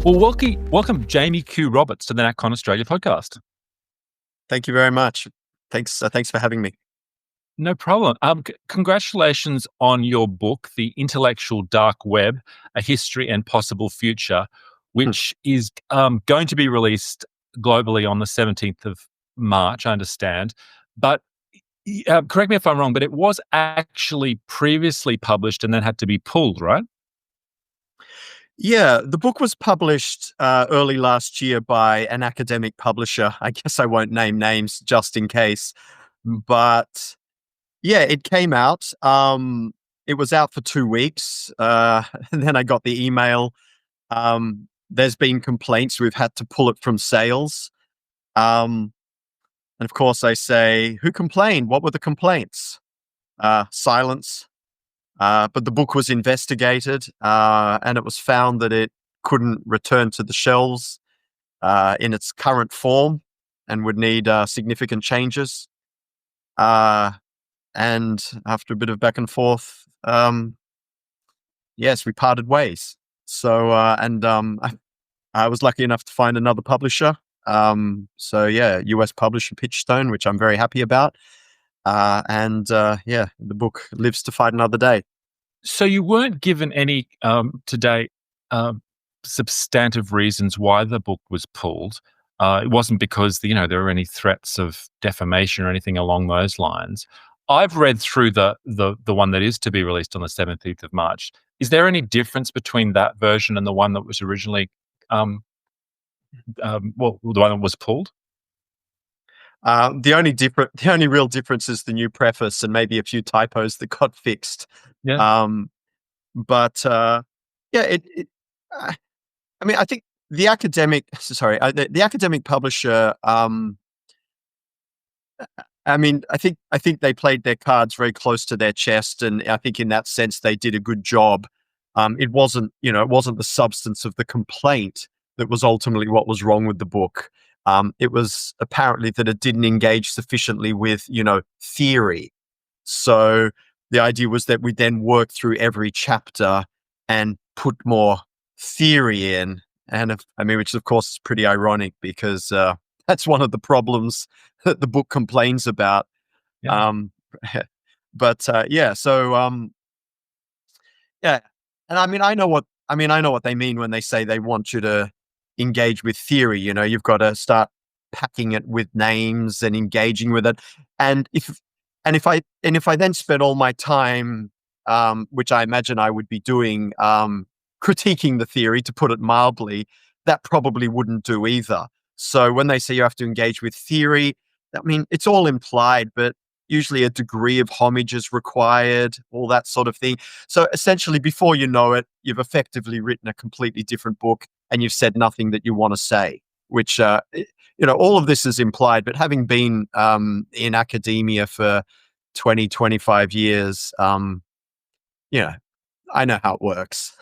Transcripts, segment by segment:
Well, welcome Jamie Q. Roberts to the NatCon Australia podcast. Thank you very much. Thanks for having me. No problem. Congratulations on your book, The Intellectual Dark Web, A History and Possible Future, Hmm. which is going to be released globally on the 17th of March, I understand. But correct me if I'm wrong, but it was actually previously published and then had to be pulled, right? Yeah, the book was published early last year by an academic publisher. I guess I won't name names just in case, but yeah, it came out. It was out for 2 weeks, and then I got the email. There's been complaints. We've had to pull it from sales. And of course, I say, who complained? What were the complaints? Silence. But the book was investigated, and it was found that it couldn't return to the shelves in its current form and would need significant changes. And after a bit of back and forth, yes, we parted ways. So, I was lucky enough to find another publisher. So yeah, US publisher Pitchstone, which I'm very happy about. Yeah, the book lives to fight another day. So you weren't given any to date substantive reasons why the book was pulled. It wasn't because there were any threats of defamation or anything along those lines. I've read through the one that is to be released on the 17th of March. Is there any difference between that version and the one that was originally, the one that was pulled? The only real difference is the new preface and maybe a few typos that got fixed. Yeah. Um, but yeah, I mean, I think the academic, the academic publisher. I mean, I think they played their cards very close to their chest, and I think in that sense they did a good job. It wasn't, it wasn't the substance of the complaint that was ultimately what was wrong with the book. It was apparently that it didn't engage sufficiently with, theory. So the idea was that we then work through every chapter and put more theory in. And which of course is pretty ironic because that's one of the problems that the book complains about. Yeah. Um, yeah, so yeah, and I know what they mean when they say they want you to engage with theory. You've got to start packing it with names and engaging with it. And if I then spent all my time, which I imagine I would be doing, critiquing the theory, to put it mildly, that probably wouldn't do either. So when they say you have to engage with theory, I mean, it's all implied, but usually a degree of homage is required, all that sort of thing. So essentially, before you know it, you've effectively written a completely different book and you've said nothing that you want to say, which, all of this is implied. But having been in academia for 20, 25 years, I know how it works.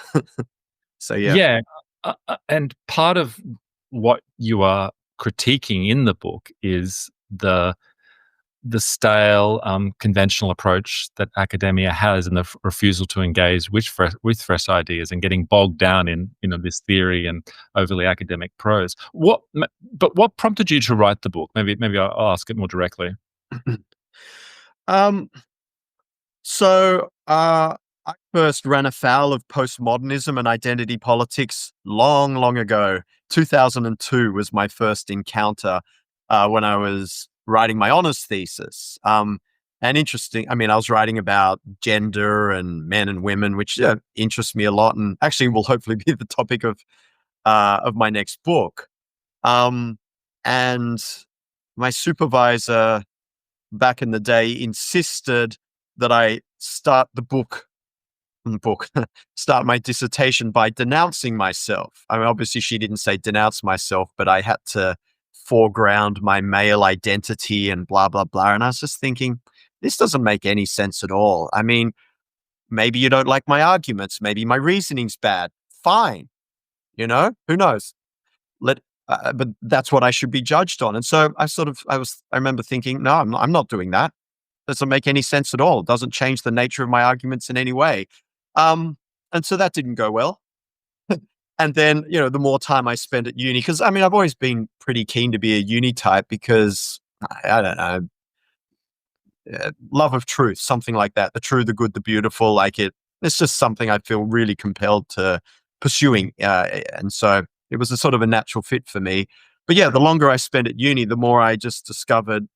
So, yeah. Yeah, and part of what you are critiquing in the book is the stale, conventional approach that academia has, and the refusal to engage with fresh ideas, and getting bogged down in this theory and overly academic prose. But what prompted you to write the book? Maybe I'll ask it more directly. Um, so I first ran afoul of postmodernism and identity politics long, long ago. 2002 was my first encounter when I was writing my honors thesis. And interesting, I was writing about gender and men and women, which interests me a lot, and actually will hopefully be the topic of my next book. And my supervisor back in the day insisted that I start start my dissertation by denouncing myself. Obviously she didn't say denounce myself, but I had to foreground my male identity and blah, blah, blah. And I was just thinking, this doesn't make any sense at all. Maybe you don't like my arguments. Maybe my reasoning's bad. Fine. Who knows? But that's what I should be judged on. And so I remember thinking, no, I'm not doing that. Doesn't make any sense at all. It doesn't change the nature of my arguments in any way. And so that didn't go well. And then, the more time I spent at uni, because I mean, I've always been pretty keen to be a uni type because I don't know, love of truth, something like that. The true, the good, the beautiful, like it's just something I feel really compelled to pursuing. And so it was a sort of a natural fit for me. But yeah, the longer I spent at uni, the more I just discovered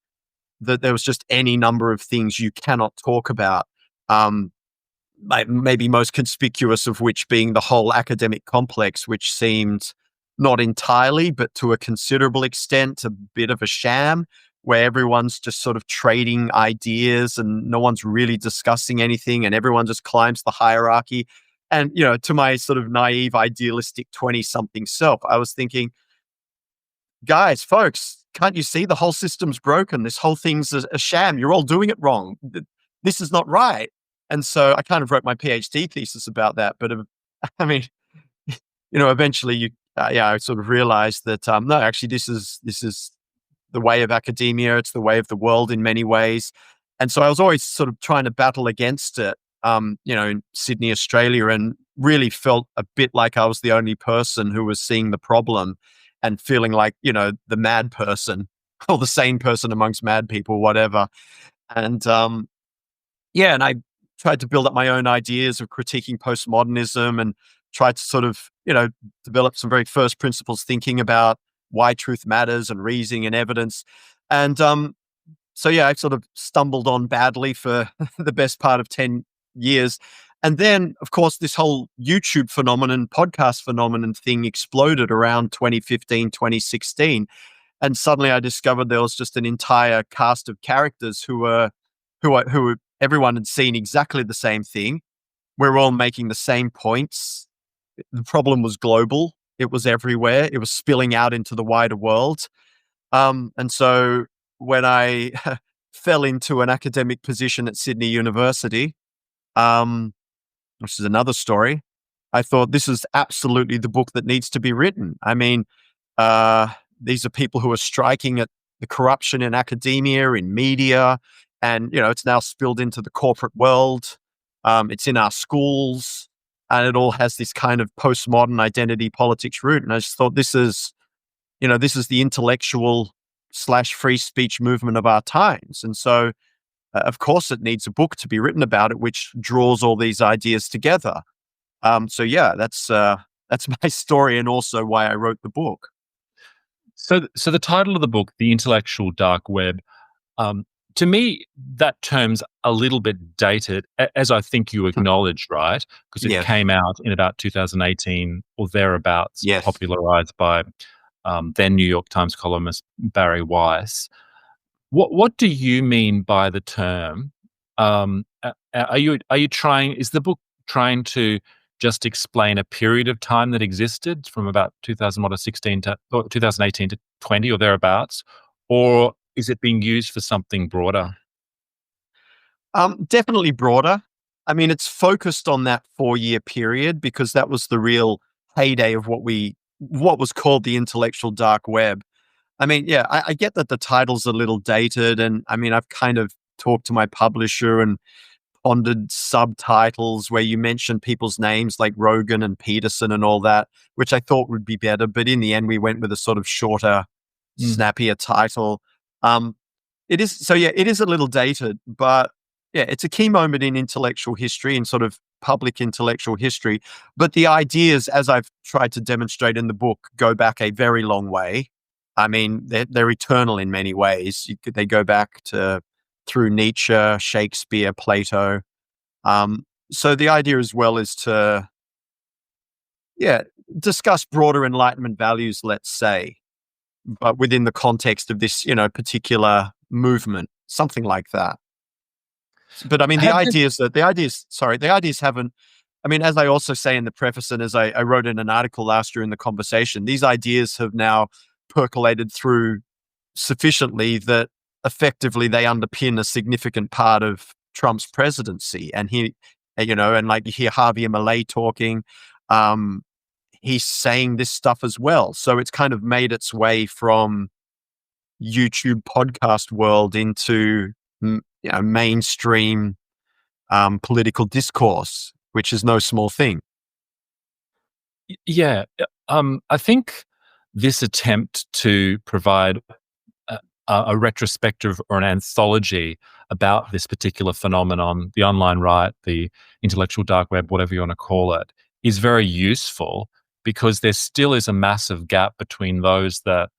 that there was just any number of things you cannot talk about. Um, Maybe most conspicuous of which being the whole academic complex, which seemed not entirely, but to a considerable extent, a bit of a sham, where everyone's just sort of trading ideas and no one's really discussing anything and everyone just climbs the hierarchy. And, to my sort of naive, idealistic 20 something self, I was thinking, guys, folks, can't you see the whole system's broken? This whole thing's a sham. You're all doing it wrong. This is not right. And so I kind of wrote my PhD thesis about that. But I mean, eventually I sort of realized that no, actually, this is the way of academia. It's the way of the world in many ways. And so I was always sort of trying to battle against it, in Sydney, Australia, and really felt a bit like I was the only person who was seeing the problem and feeling like, the mad person or the sane person amongst mad people, whatever. And yeah, and I tried to build up my own ideas of critiquing postmodernism and tried to sort of, develop some very first principles thinking about why truth matters and reasoning and evidence. And so, yeah, I sort of stumbled on badly for the best part of 10 years. And then, of course, this whole YouTube phenomenon, podcast phenomenon thing exploded around 2015, 2016. And suddenly I discovered there was just an entire cast of characters who everyone had seen exactly the same thing. We're all making the same points. The problem was global. It was everywhere. It was spilling out into the wider world. And so when I fell into an academic position at Sydney University, um, which is another story, I thought this is absolutely the book that needs to be written. I mean, uh, these are people who are striking at the corruption in academia, in media, and it's now spilled into the corporate world. It's in our schools, and it all has this kind of postmodern identity politics root. And I just thought this is the intellectual slash free speech movement of our times. And so, of course, it needs a book to be written about it, which draws all these ideas together. So yeah, that's my story, and also why I wrote the book. So the title of the book, The Intellectual Dark Web, um, to me, that term's a little bit dated, as I think you acknowledged, right? Because it Yeah. came out in about 2018 or thereabouts, Yes. popularized by then New York Times columnist Barry Weiss. What do you mean by the term? Are you trying? Is the book trying to just explain a period of time that existed from about 2016 to or 2018 to 20 or thereabouts, or is it being used for something broader? Definitely broader. I mean, it's focused on that 4-year period because that was the real heyday of what was called the intellectual dark web. I mean, yeah, I get that the title's a little dated, and I mean, I've kind of talked to my publisher and pondered subtitles where you mention people's names like Rogan and Peterson and all that, which I thought would be better. But in the end, we went with a sort of shorter, Mm. snappier title. Um, it is so yeah, it is a little dated, but yeah, it's a key moment in intellectual history and sort of public intellectual history. But the ideas, as I've tried to demonstrate in the book, go back a very long way. I mean, they're eternal in many ways. They go back to through Nietzsche, Shakespeare, Plato. So the idea as well is to, yeah, discuss broader Enlightenment values, let's say, but within the context of this, particular movement, something like that. But I mean, Have there the ideas haven't. I mean, as I also say in the preface, and as I wrote in an article last year in the conversation, these ideas have now percolated through sufficiently that effectively they underpin a significant part of Trump's presidency. And and like you hear Javier Milei talking, um, he's saying this stuff as well. So it's kind of made its way from YouTube podcast world into mainstream political discourse, which is no small thing. Yeah, I think this attempt to provide a, a retrospective or an anthology about this particular phenomenon, the online right, the intellectual dark web, whatever you want to call it, is very useful because there still is a massive gap between those that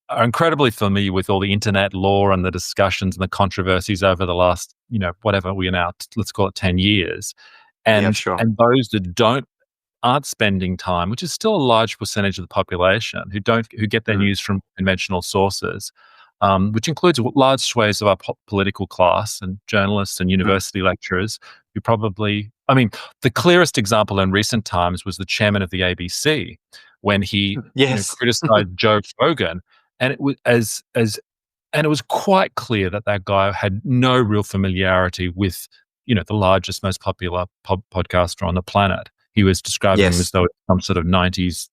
are incredibly familiar with all the internet law and the discussions and the controversies over the last, whatever we are now, let's call it 10 years, Yeah, and sure. and those that aren't spending time, which is still a large percentage of the population who get their Mm, news from conventional sources, which includes large swathes of our political class and journalists and mm. university lecturers who probably, I mean, the clearest example in recent times was the chairman of the ABC when he, Yes. criticized Joe Rogan, and it was and it was quite clear that that guy had no real familiarity with, the largest, most popular podcaster on the planet. He was describing him as Yes. though it's some sort of 90s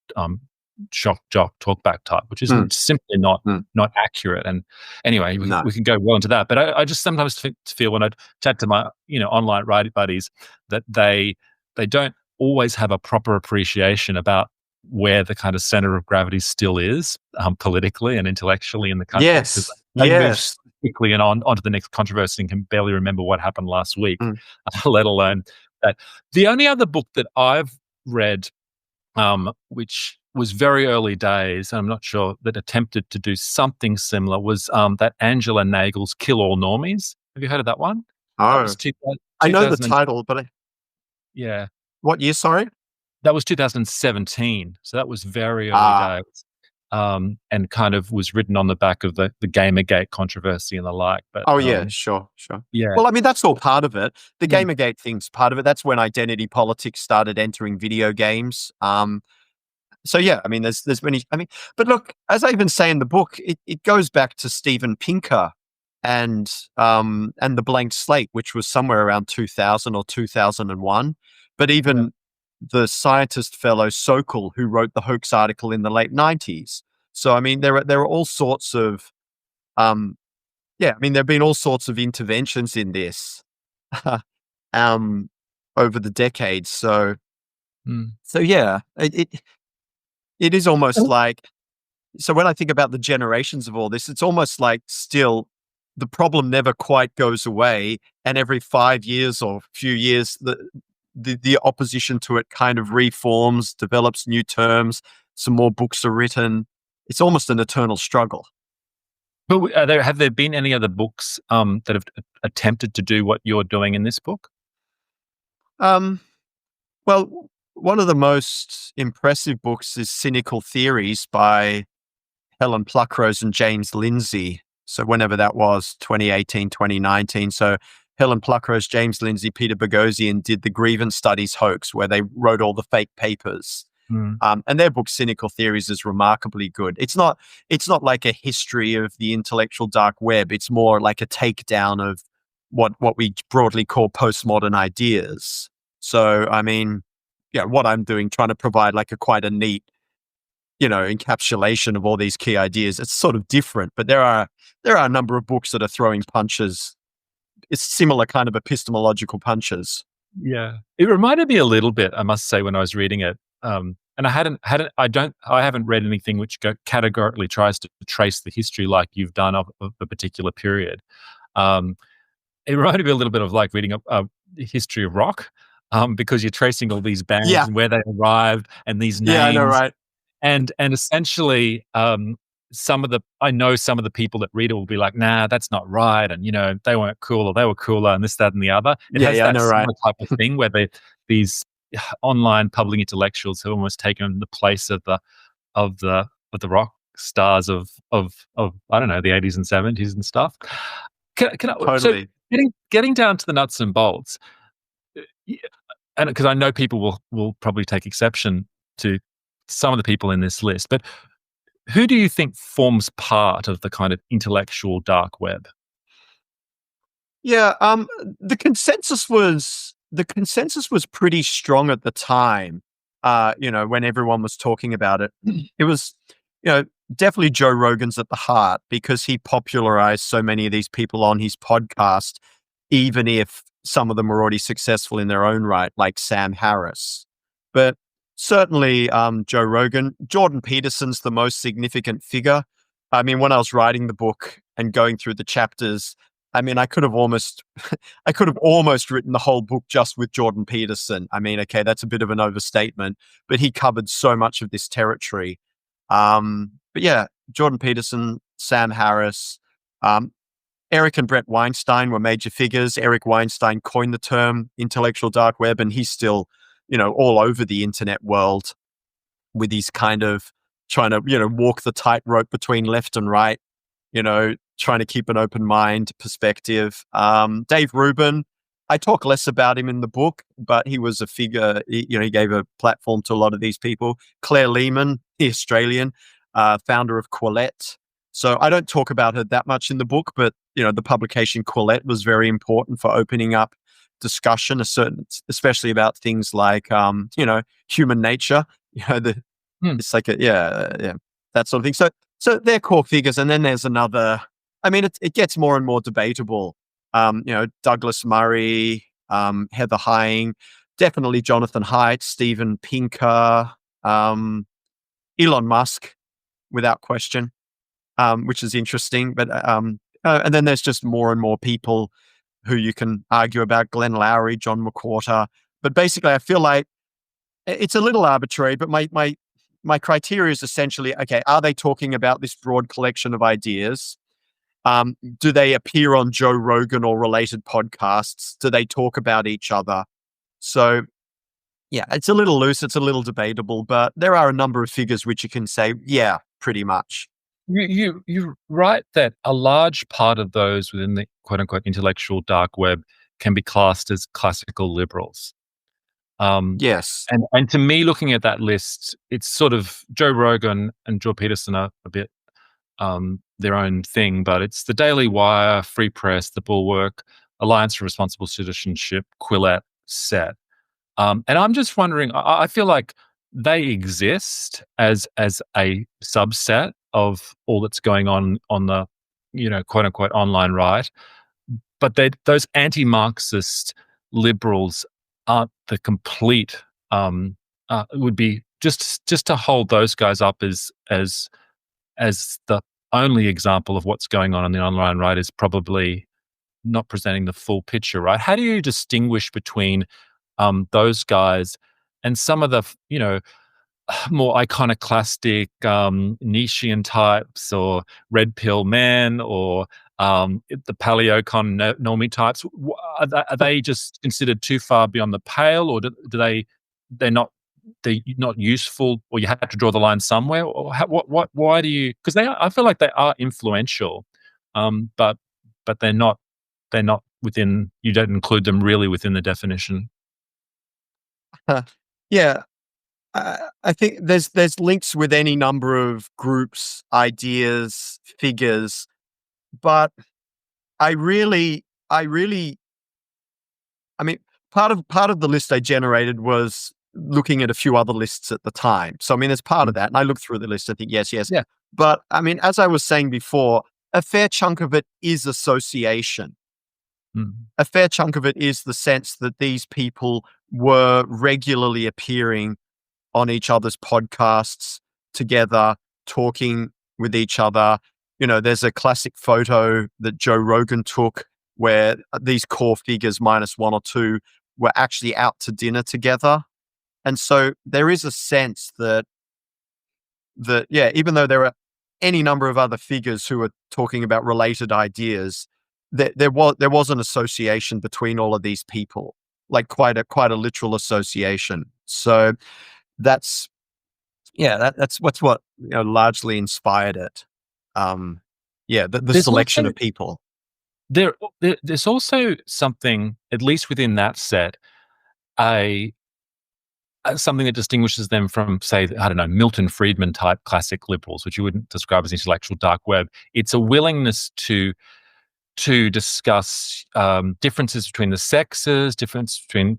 shock jock talkback type, which is Mm, simply not mm. not accurate. And anyway, No. we can go well into that. But I just sometimes feel when I chat to my online writing buddies that they don't always have a proper appreciation about where the kind of center of gravity still is, politically and intellectually in the country, because Yes. they move so Yes. quickly and onto the next controversy and can barely remember what happened last week, Mm. let alone that. The only other book that I've read, which was very early days, and I'm not sure, that attempted to do something similar, was that Angela Nagel's Kill All Normies. Have you heard of that one? That was Oh, I know the 2000. title, but Yeah. what year, sorry? That was 2017, so that was very early Ah. days, and kind of was written on the back of the Gamergate controversy and the like, but, Oh, yeah, sure, sure. yeah. Well, I mean, that's all part of it. The Mm. Gamergate thing's part of it. That's when identity politics started entering video games. So yeah, I mean, there's many. I mean, but look, as I even say in the book, it goes back to Steven Pinker and the Blank Slate, which was somewhere around 2000 or 2001. But Yeah. even the scientist fellow Sokol, who wrote the hoax article in the late 90s. So I mean, there are all sorts of um, yeah. I mean, there have been all sorts of interventions in this um, over the decades. Mm. So yeah, it is almost like, so when I think about the generations of all this, it's almost like still the problem never quite goes away, and every 5 years or few years, the opposition to it kind of reforms, develops new terms, some more books are written. It's almost an eternal struggle. But have there been any other books, that have attempted to do what you're doing in this book? Um, well, one of the most impressive books is Cynical Theories by Helen Pluckrose and James Lindsay. So whenever that was, 2018, 2019. So Helen Pluckrose, James Lindsay, Peter Boghossian did the grievance studies hoax where they wrote all the fake papers. Mm. And their book Cynical Theories is remarkably good. It's not like a history of the intellectual dark web. It's more like a takedown of what we broadly call postmodern ideas. So I mean, yeah, what I'm doing, trying to provide like a quite a neat, encapsulation of all these key ideas. It's sort of different, but there are a number of books that are throwing punches. It's similar kind of epistemological punches. Yeah. It reminded me a little bit, I must say, when I was reading it, and I haven't read anything which categorically tries to trace the history like you've done of a particular period. Um, it reminded me a little bit of like reading a history of rock, because you're tracing all these bands Yeah, and where they arrived and these yeah, I know, names. right? And essentially, I know some of the people that read it will be like, "Nah, that's not right," and, "They weren't cool," or "They were cooler," and this, that, and the other. It Yeah, has yeah, I that know, right? similar type of thing where these online public intellectuals have almost taken the place of the of the rock stars of, I don't know, the 80s and 70s and stuff. So Totally. getting down to the nuts and bolts, y and because I know people will probably take exception to some of the people in this list, but who do you think forms part of the kind of intellectual dark web? Yeah, the consensus was pretty strong at the time. When everyone was talking about it, it was, definitely Joe Rogan's at the heart because he popularized so many of these people on his podcast, even if some of them were already successful in their own right, like Sam Harris. But Certainly, Joe Rogan. Jordan Peterson's the most significant figure. I mean, when I was writing the book and going through the chapters, I mean, I could have almost, I could have almost written the whole book just with Jordan Peterson. I mean, okay, that's a bit of an overstatement, but he covered so much of this territory. But yeah, Jordan Peterson, Sam Harris, um, Eric and Brett Weinstein were major figures. Eric Weinstein coined the term intellectual dark web, and he's still, all over the internet world with his kind of trying to, walk the tightrope between left and right, trying to keep an open mind perspective. Dave Rubin, I talk less about him in the book, but he was a figure, he gave a platform to a lot of these people. Claire Lehman, the Australian founder of Quillette. So I don't talk about her that much in the book, but, the publication Quillette was very important for opening up discussion, especially about things like, human nature, the Hmm. it's like yeah, that sort of thing. So they're core figures, and then there's another. I mean, it gets more and more debatable. Douglas Murray, Heather Heying, definitely Jonathan Haidt, Steven Pinker, Elon Musk, without question, which is interesting. But and then there's just more and more people who you can argue about: Glenn Lowry, John McWhorter. But basically, I feel like it's a little arbitrary, but my criteria is essentially, okay, are they talking about this broad collection of ideas? Do they appear on Joe Rogan or related podcasts? Do they talk about each other? So yeah, it's a little loose, it's a little debatable, but there are a number of figures which you can say, yeah, pretty much. You write that a large part of those within the quote unquote intellectual dark web can be classed as classical liberals. Um, Yes. and to me, looking at that list, it's sort of Joe Rogan and Joe Peterson are a bit their own thing, but it's the Daily Wire, Free Press, The Bulwark, Alliance for Responsible Citizenship, Quillette, Set. And I'm just wondering, I feel like they exist as a subset of all that's going on the, quote unquote online right. But those anti-Marxist liberals aren't the complete. It would be just to hold those guys up as the only example of what's going on the online right is probably not presenting the full picture, right? How do you distinguish between those guys and some of the more iconoclastic Nietzschean types or red pill men or the paleocon normie types? Are they just considered too far beyond the pale, or do they're not they're not useful, or you had to draw the line somewhere, or why do you? Because I feel like they are influential, but they're not within. You don't include them really within the definition. Yeah, I think there's links with any number of groups, ideas, figures, but I really, I mean, part of the list I generated was looking at a few other lists at the time. So I mean, there's part of Mm, that, and I looked through the list. I think yes, yes, yeah. but I mean, as I was saying before, a fair chunk of it is association. Mm. A fair chunk of it is the sense that these people were regularly appearing on each other's podcasts together, talking with each other. There's a classic photo that Joe Rogan took where these core figures, minus one or two, were actually out to dinner together. And so there is a sense that yeah, even though there are any number of other figures who are talking about related ideas, there was an association between all of these people, like quite a literal association. So that's yeah, that's what largely inspired it. Um, yeah, the There's selection also of people. there's also something, at least within that set, a something that distinguishes them from, say, I don't know, Milton Friedman type classic liberals, which you wouldn't describe as intellectual dark web. It's a willingness to discuss differences between the sexes, difference between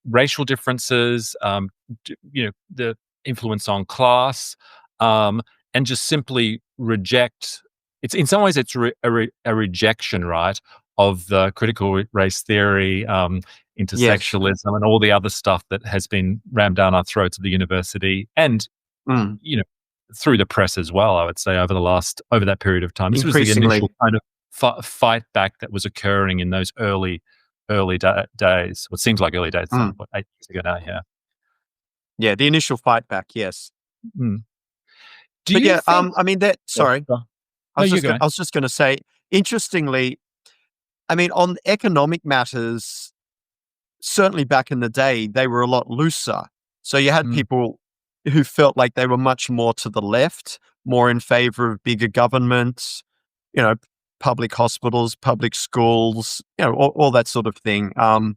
racial differences, the influence on class, um, and just simply reject. It's in some ways it's a rejection, right, of the critical race theory, Yes. intersectionalism, and all the other stuff that has been rammed down our throats at the university, and Mm. you know, through the press as well. I would say over that period of time, this was the initial Increasingly. kind of fight back that was occurring in those early days. What seems like early days, Mm. 8 years ago now. Yeah. Yeah, the initial fight back, yes. Mm. Do But you yeah, think? I mean that Yeah, sorry. go. No, you go. I was just gonna say, interestingly, I mean, on economic matters, certainly back in the day, they were a lot looser. So you had Mm, people who felt like they were much more to the left, more in favor of bigger government, you know, public hospitals, public schools, all that sort of thing. That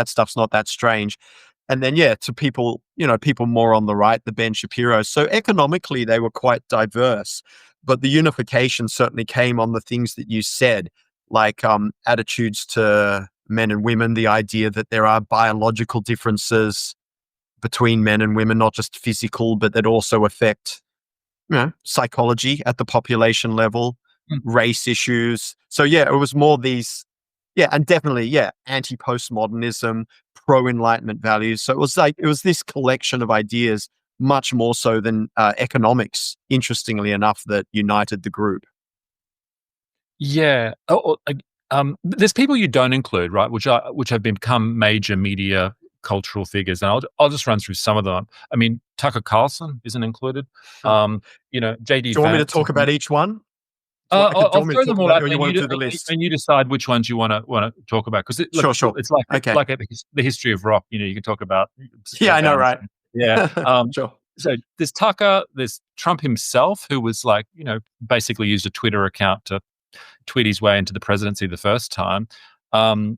stuff's not that strange. And then, yeah, to people, people more on the right, the Ben Shapiro's. So economically, they were quite diverse, but the unification certainly came on the things that you said, like attitudes to men and women, the idea that there are biological differences between men and women, not just physical, but that also affect, psychology at the population level, mm. race issues. So yeah, it was more these, yeah, and definitely, yeah, anti-postmodernism, pro-enlightenment values. So it was this collection of ideas, much more so than economics, interestingly enough, that united the group. Yeah. There's people you don't include, right? Which have become major media cultural figures, and I'll just run through some of them. I mean, Tucker Carlson isn't included. Huh. JD Do you want me to Vance. talk about each one? Do you I'll want me to throw talk them all about it, out or there, you want to do the list? and you decide which ones you want to talk about. Because look, Sure, sure. it's like Okay. the history of rock. You can talk about Yeah, straight I know, down. right? Yeah. Sure. So there's Tucker, there's Trump himself, who was like, basically used a Twitter account to tweet his way into the presidency the first time. Um,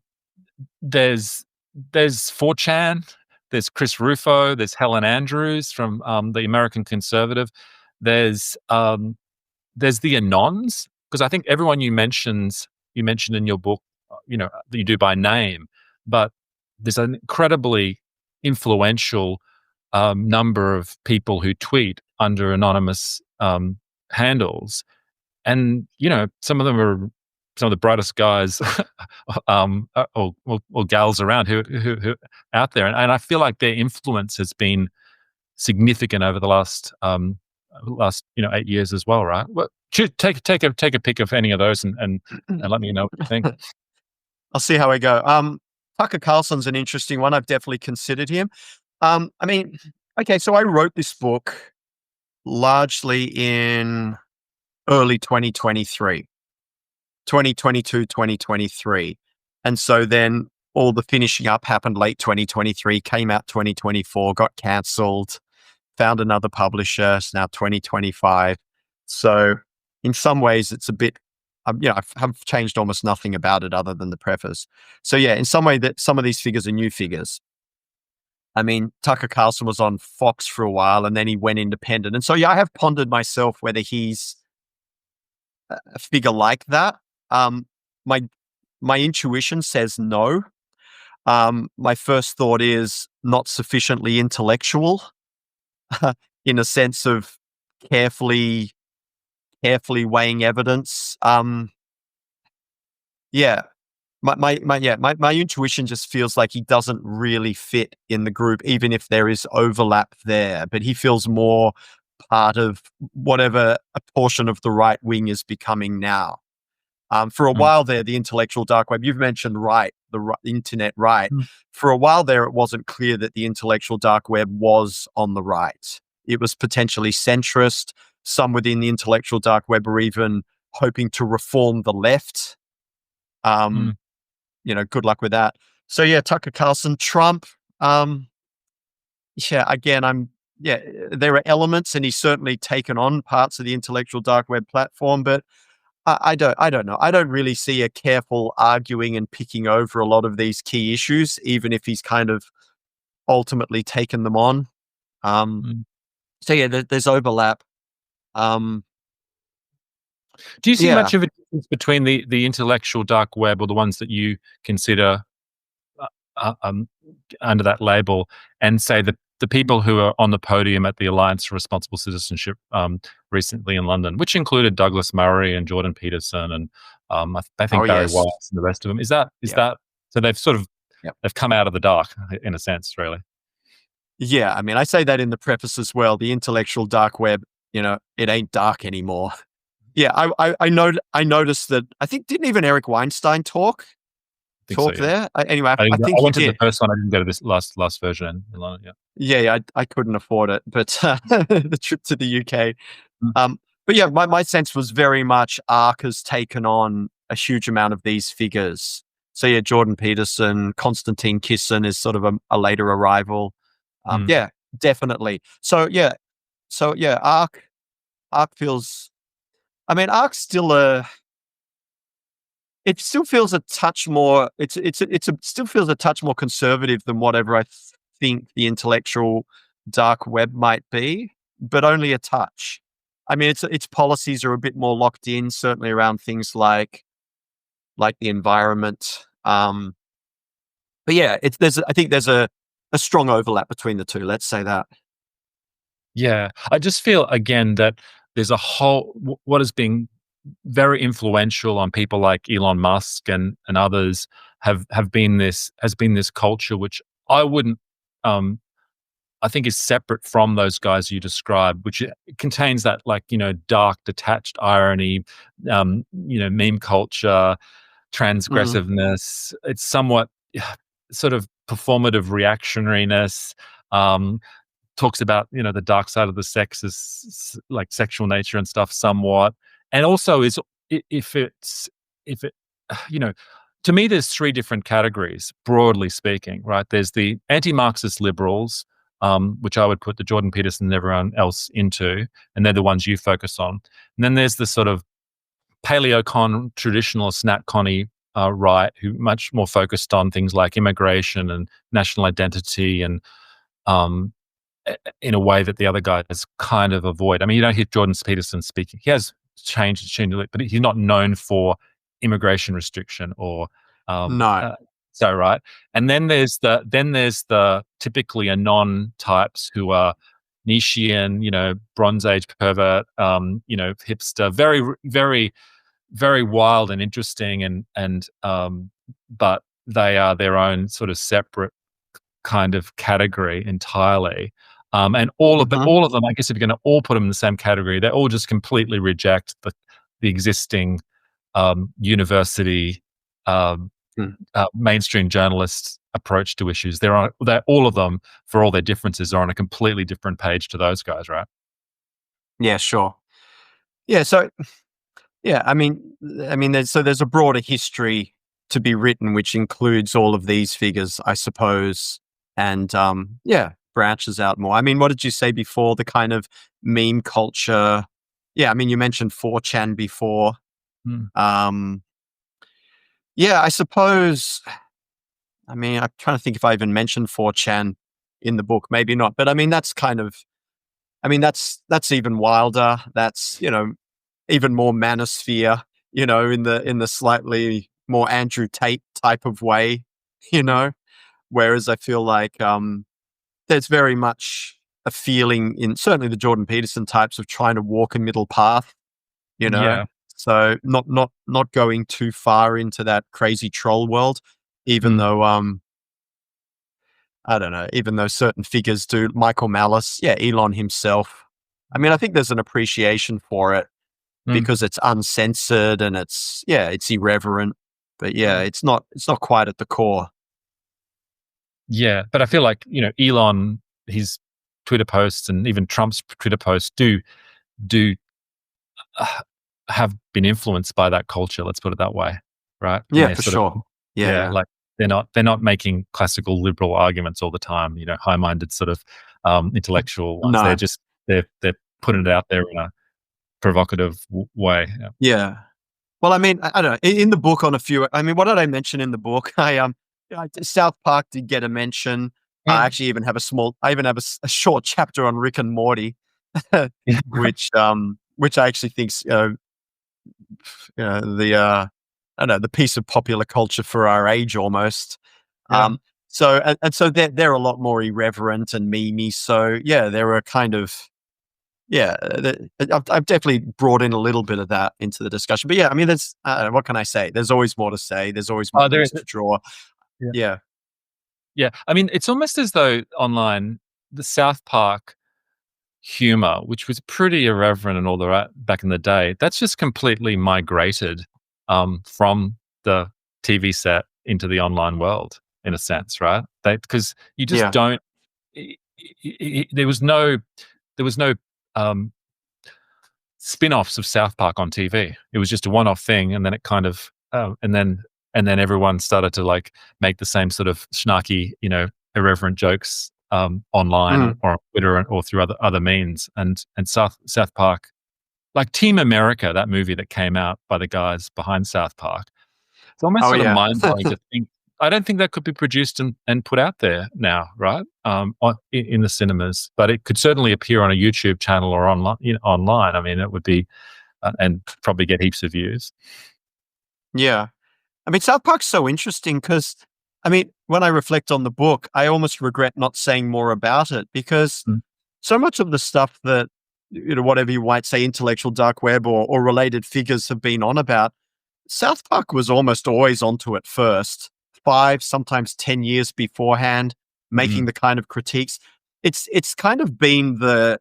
there's there's 4chan, there's Chris Rufo, there's Helen Andrews from the American Conservative. There's there's the Anons, because I think everyone you mentioned in your book, that you do by name, but there's an incredibly influential number of people who tweet under anonymous handles, and some of them are some of the brightest guys or gals around who out there, and I feel like their influence has been significant over the last 8 years as well, right? Well, take a pick of any of those, and let me know what you think. I'll see how I go. Tucker Carlson's an interesting one. I've definitely considered him. I mean, okay, so I wrote this book largely in early 2023, 2022, 2023. And so then all the finishing up happened late 2023, came out 2024, got cancelled, found another publisher. It's now 2025. So in some ways, it's a bit, I've changed almost nothing about it other than the preface. So yeah, in some way, that some of these figures are new figures. I mean, Tucker Carlson was on Fox for a while, and then he went independent. And so yeah, I have pondered myself whether he's a figure like that. My my intuition says no. My first thought is not sufficiently intellectual in a sense of carefully weighing evidence. Yeah, my intuition just feels like he doesn't really fit in the group, even if there is overlap there. But he feels more part of whatever a portion of the right wing is becoming now. For a Mm, while there, the intellectual dark web, you've mentioned internet right. mm, For a while there, it wasn't clear that the intellectual dark web was on the right. It was potentially centrist. Some within the intellectual dark web were even hoping to reform the left. mm. Um, good luck with that. So yeah, Tucker Carlson, Trump. Yeah, again, there are elements, and he's certainly taken on parts of the intellectual dark web platform, but I don't know. I don't really see a careful arguing and picking over a lot of these key issues, even if he's kind of ultimately taken them on. Um, Mm. so yeah, there's overlap. Um, Do you see yeah, much of a difference between the intellectual dark web, or the ones that you consider uh, uh, um, under that label, and say the people who are on the podium at the Alliance for Responsible Citizenship recently in London, which included Douglas Murray and Jordan Peterson and I Oh think Barry yes. Weiss and the rest of them. Is Yeah. that so? They've sort of Yeah. they've come out of the dark in a sense, really. Yeah. I mean, I say that in the preface as well. The intellectual dark web, it ain't dark anymore. Yeah, I noticed that. I think didn't even Eric Weinstein I think so. talk Yeah. there? Anyway, I I think he went to the did. first one. I didn't go to this last version in London. Yeah. Yeah, yeah, I couldn't afford it, but the trip to the UK. Mm, But yeah, my sense was very much Ark has taken on a huge amount of these figures. So yeah, Jordan Peterson, Konstantin Kisin is sort of a later arrival. mm. Yeah, definitely. So yeah, Ark feels. I mean, Ark's still a. It still feels a touch more. Still feels a touch more conservative than whatever think the intellectual dark web might be, but only a touch. I mean, its policies are a bit more locked in, certainly around things like the environment. But yeah, I think there's a strong overlap between the two. Let's say that. Yeah, I just feel again that there's a whole what is being very influential on people like Elon Musk and others have been this has been this culture which I wouldn't um I think is separate from those guys you described, which contains that like dark detached irony, meme culture, Mm, transgressiveness. It's somewhat sort of performative reactionariness. Um, Talks about the dark side of the sex is like sexual nature and stuff somewhat, and also is if it's if it you know to me there's three different categories broadly speaking, right? There's the anti-Marxist liberals, which I would put the Jordan Peterson and everyone else into, and they're the ones you focus on. And then there's the sort of paleocon traditionalist nat connie right, who much more focused on things like immigration and national identity and um, in a way that the other guys kind of avoid. I mean, you don't hear Jordan Peterson speaking. He has changed, but he's not known for immigration restriction or um, no. uh, so right. And then there's the typically anon types who are Nietzschean, Bronze Age pervert, hipster, very very very wild and interesting, and but they are their own sort of separate kind of category entirely. But Hmm. all of them, I guess, if you're going to all put them in the same category, they all just completely reject the existing university mainstream journalist approach to issues. They're all of them, for all their differences, are on a completely different page to those guys, right? Yeah, sure. Yeah, so yeah, I mean, there's a broader history to be written, which includes all of these figures, I suppose, and yeah, branches out more. I mean, what did you say before? The kind of meme culture. Yeah, I mean, you mentioned 4chan before. Mm. Um, yeah, I suppose. I mean, I'm trying to think if I even mentioned 4chan in the book. Maybe not, but I mean, that's kind of. I mean, that's even wilder. That's even more manosphere, in the slightly more Andrew Tate type of way, you know. Whereas I feel like there's very much a feeling in certainly the Jordan Peterson types of trying to walk a middle path, you know. Yeah. So not going too far into that crazy troll world, even Mm. though I don't know, even though certain figures do. Michael Malice, yeah, Elon himself. I mean, I think there's an appreciation for it Mm. because it's uncensored and it's irreverent. But yeah, Mm. it's not quite at the core. Yeah, but I feel like Elon, his Twitter posts and even Trump's Twitter posts do uh, have been influenced by that culture. Let's put it that way, right? And Yeah, they're for sort of sure. Yeah, yeah, yeah. like they're not making classical liberal arguments all the time. High-minded sort of intellectual ones. No. They're putting it out there in a provocative way. Yeah. Yeah. Well, I mean, I don't know. In the book, on a few. I mean, what did I mention in the book? South Park did get a mention. I Mm. actually even have a small. I even have a short chapter on Rick and Morty, Yeah. which I actually think's the I don't know, the piece of popular culture for our age almost. Yeah. So they're a lot more irreverent and memey. So yeah, they're a kind of Yeah, I've definitely brought in a little bit of that into the discussion. But yeah, I mean, there's what can I say? There's always more to say. There's always more Oh, there links is. to draw. Yeah. Yeah, Yeah. I mean, it's almost as though online, the South Park humor, which was pretty irreverent and all the right back in the day, that's just completely migrated from the TV set into the online world, in a sense, right? Because you just yeah. don't. There was no um, spin-offs of South Park on TV. It was just a one-off thing, and then it kind of and then everyone started to like make the same sort of snarky, irreverent jokes online Mm. or on Twitter or through other means. And South Park, like Team America, that movie that came out by the guys behind South Park, it's almost Oh sort of yeah. mind blowing to think. I don't think that could be produced and put out there now, right? In the cinemas, but it could certainly appear on a YouTube channel or online. Online, I mean, it would be and probably get heaps of views. Yeah. I mean, South Park's so interesting because, I mean, when I reflect on the book, I almost regret not saying more about it because Mm. so much of the stuff that, whatever you might say, intellectual dark web or related figures have been on about, South Park was almost always onto it first, 5, sometimes 10 years beforehand, making Mhm. the kind of critiques. It's kind of been the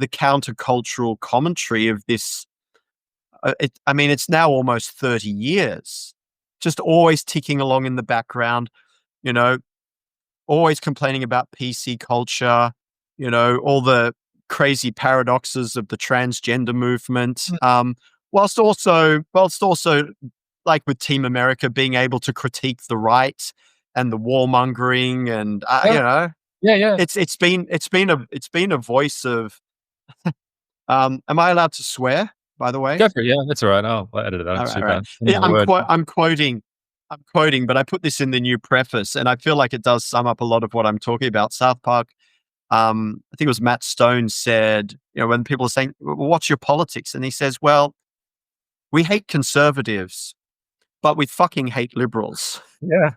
countercultural commentary of this. I mean, it's now almost 30 years, just always ticking along in the background, you know, always complaining about PC culture, all the crazy paradoxes of the transgender movement. Mm. Whilst also, like with Team America, being able to critique the right and the warmongering, and Yeah, yeah, yeah. it's been a voice of. Am I allowed to swear? By the way. Go for it. Yeah, that's all right. I'll edit it out. All It's right, too all right. bad. Yeah, Another word. I'm quoting, but I put this in the new preface, and I feel like it does sum up a lot of what I'm talking about. South Park. I think it was Matt Stone said, when people are saying, "Well, what's your politics?" and he says, "Well, we hate conservatives, but we fucking hate liberals." Yeah,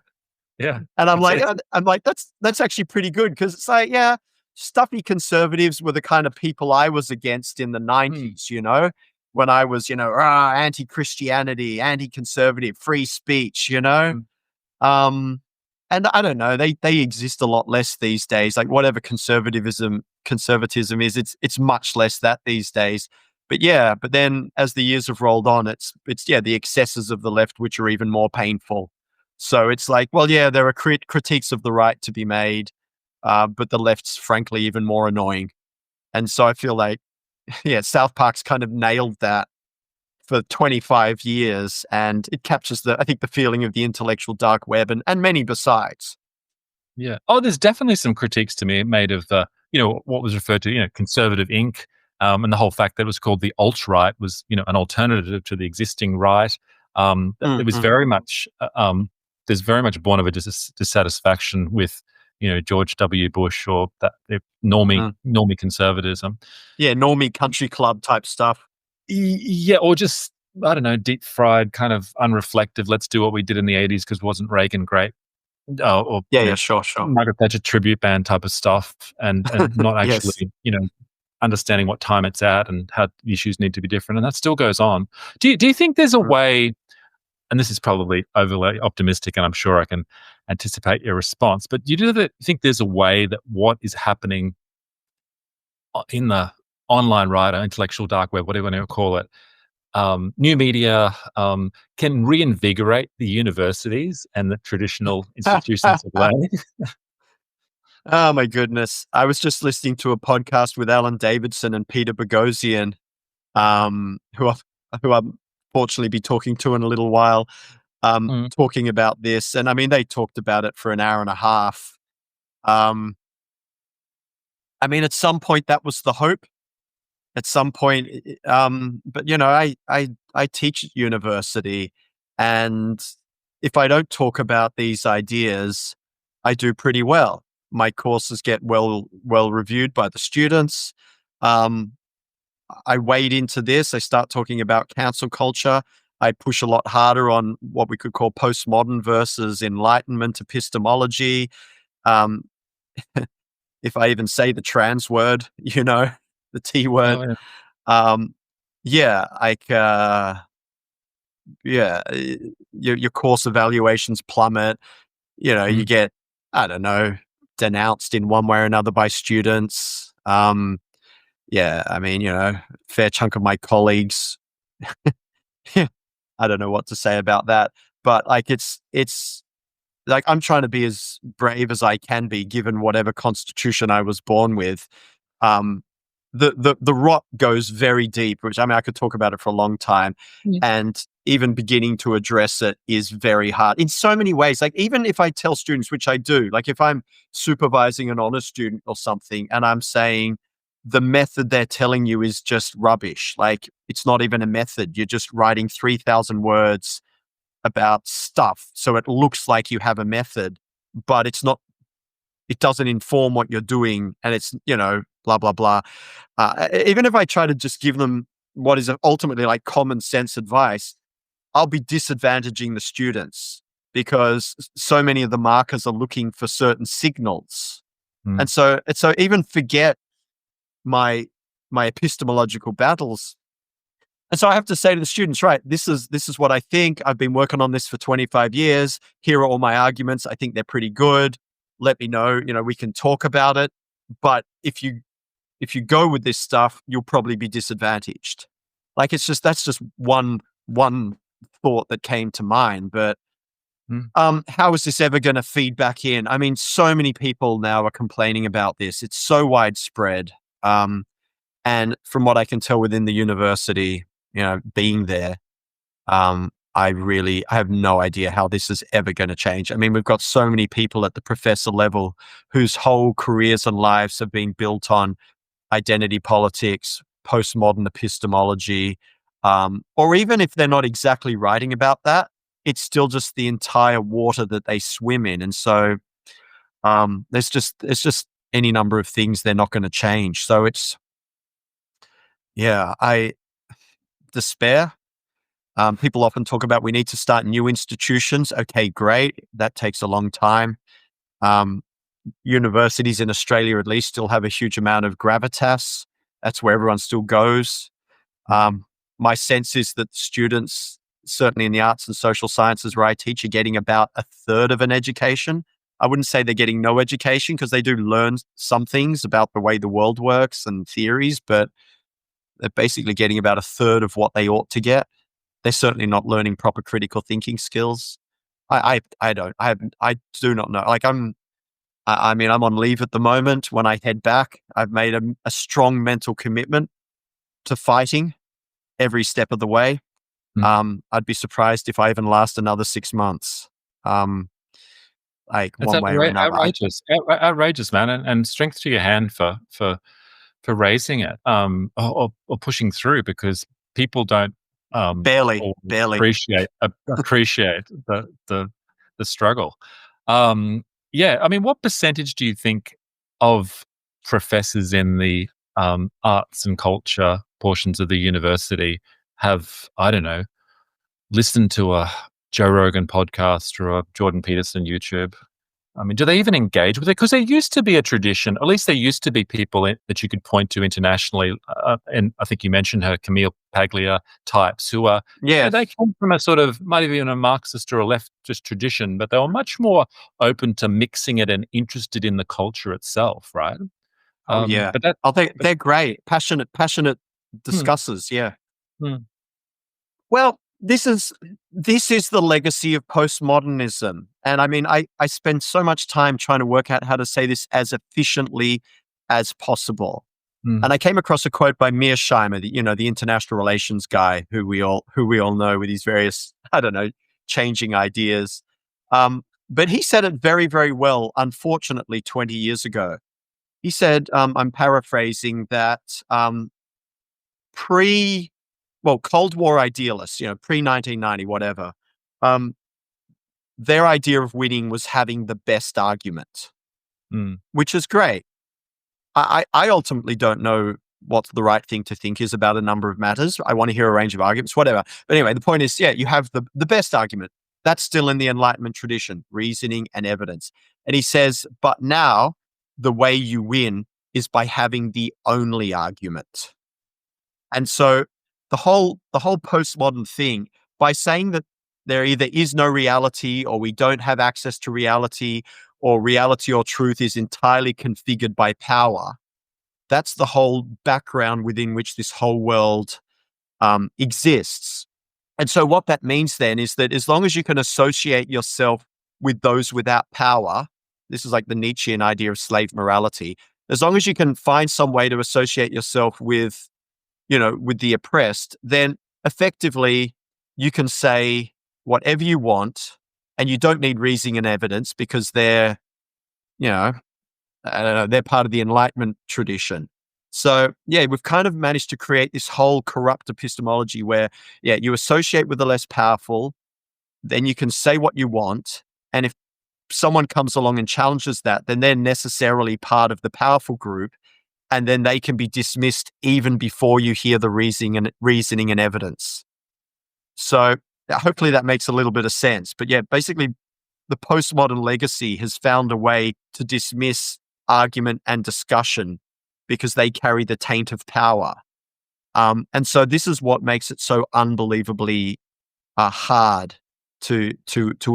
yeah. And I'm It's like, it's that's actually pretty good because it's like, yeah, stuffy conservatives were the kind of people I was against in the mm, 90s, when I was, anti-Christianity, anti-conservative, free speech, mm. Um, and I don't know, they exist a lot less these days. Like whatever conservatism is, it's much less that these days. But yeah, but then as the years have rolled on, it's yeah, the excesses of the left which are even more painful. So it's like, well, yeah, there are critiques of the right to be made, but the left's frankly even more annoying. And so I feel like, yeah, South Park's kind of nailed that for 25 years, and it captures I think, the feeling of the intellectual dark web and many besides. Yeah. Oh, there's definitely some critiques to me made of, what was referred to, conservative Inc. And the whole fact that it was called the alt right was, an alternative to the existing right. It was Mhm, very much, there's very much born of a dissatisfaction with, George W. Bush or that mm. normie conservatism. Yeah, normie country club type stuff. Yeah, or just I don't know, deep fried, kind of unreflective. Let's do what we did in the '80s because wasn't Reagan great? Or Yeah, yeah, sure, sure. Margaret Thatcher tribute band type of stuff, and not Yes. actually, understanding what time it's at and how the issues need to be different, and that still goes on. Do you think there's a Mm. way? And this is probably overly optimistic, and I'm sure I can anticipate your response. But do you think there's a way that what is happening in the online right or intellectual dark web, whatever you want to call it, new media can reinvigorate the universities and the traditional institutions of learning? Oh my goodness. I was just listening to a podcast with Alan Davidson and Peter Boghossian, who I'll fortunately be talking to in a little while, Mm. talking about this. And I mean, they talked about it for an hour and a half. Um, I mean, at some point that was the hope. At some point, but I teach at university, and if I don't talk about these ideas, I do pretty well. My courses get well reviewed by the students. Um, I wade into this. I start talking about cancel culture. I push a lot harder on what we could call postmodern versus Enlightenment epistemology. Um, if I even say the trans word, the T word. Oh, yeah. Um, yeah, like, yeah, your course evaluations plummet. You Mm, get, I don't know, denounced in one way or another by students. Yeah, I mean, fair chunk of my colleagues. I don't know what to say about that, but like it's like I'm trying to be as brave as I can be given whatever constitution I was born with. Um, the rot goes very deep, which I mean I could talk about it for a long time, mm, and even beginning to address it is very hard in so many ways. Like even if I tell students, which I do, like if I'm supervising an honor student or something, and I'm saying the method they're telling you is just rubbish, like it's not even a method. You're just writing 3,000 words about stuff. So it looks like you have a method, but it's not, it doesn't inform what you're doing. And it's, blah, blah, blah. Even if I try to just give them what is ultimately like common sense advice, I'll be disadvantaging the students because so many of the markers are looking for certain signals. mm, And so even forget my, my epistemological battles. And so I have to say to the students, right, this is what I think. I've been working on this for 25 years. Here are all my arguments. I think they're pretty good. Let me know, we can talk about it. But if you go with this stuff, you'll probably be disadvantaged. Like it's just that's just one thought that came to mind. But mm. how is this ever going to feed back in? I mean, so many people now are complaining about this. It's so widespread. And from what I can tell within the university, being there, I have no idea how this is ever going to change. I mean, we've got so many people at the professor level whose whole careers and lives have been built on identity politics, postmodern epistemology, or even if they're not exactly writing about that, it's still just the entire water that they swim in. And so there's just any number of things they're not going to change. So it's I despair. People often talk about we need to start new institutions. Okay, great. That takes a long time. Um, Universities in Australia, at least, still have a huge amount of gravitas. That's where everyone still goes. Mm. My sense is that students, certainly in the arts and social sciences where I teach, are getting about a third of an education. I wouldn't say they're getting no education because they do learn some things about the way the world works and theories, but they're basically getting about a third of what they ought to get. They're certainly not learning proper critical thinking skills. I do not know. Like I mean, I'm on leave at the moment. When I head back, I've made a strong mental commitment to fighting every step of the way. Mm. I'd be surprised if I even last another 6 months, um, like It's one way or another. outrageous, man, and strength to your hand for raising it, or pushing through because people don't Barely, always barely. appreciate the struggle. Um, yeah, I mean, what percentage do you think of professors in the arts and culture portions of the university have, I don't know, listened to a Joe Rogan podcast or a Jordan Peterson YouTube? I mean, do they even engage with it? Because there used to be a tradition, at least there used to be people that you could point to internationally. And I think you mentioned her, Camille Paglia types, who are, they Yes. came from a sort of, might have been a Marxist or a leftist tradition, but they were much more open to mixing it and interested in the culture itself, right? Oh yeah. But that, Oh, they but, they're great. Passionate hmm, discussers. Yeah. hmm, Well, this is the legacy of postmodernism. And I mean, I spend so much time trying to work out how to say this as efficiently as possible. hmm. And I came across a quote by Mearsheimer, the international relations guy who we all know with his various, I don't know, changing ideas. But he said it very, very well, unfortunately, 20 years ago. He said, I'm paraphrasing that pre Cold War idealists, pre 1990, whatever, um, their idea of winning was having the best argument, Mm, which is great. I ultimately don't know what the right thing to think is about a number of matters. I want to hear a range of arguments, whatever. But anyway, the point is, yeah, you have the best argument. That's still in the Enlightenment tradition, reasoning and evidence. And he says, but now the way you win is by having the only argument. And so the whole postmodern thing, by saying that there either is no reality or we don't have access to reality, or reality or truth is entirely configured by power, that's the whole background within which this whole world exists. And so what that means then is that as long as you can associate yourself with those without power, this is like the Nietzschean idea of slave morality. As long as you can find some way to associate yourself with, with the oppressed, then effectively you can say whatever you want, and you don't need reasoning and evidence because they're, you know, I don't know, they're part of the Enlightenment tradition. So yeah, we've kind of managed to create this whole corrupt epistemology where, yeah, you associate with the less powerful, then you can say what you want. And if someone comes along and challenges that, then they're necessarily part of the powerful group. And then they can be dismissed even before you hear the reasoning and evidence. So hopefully that makes a little bit of sense. But yeah, basically the postmodern legacy has found a way to dismiss argument and discussion because they carry the taint of power. And so this is what makes it so unbelievably hard to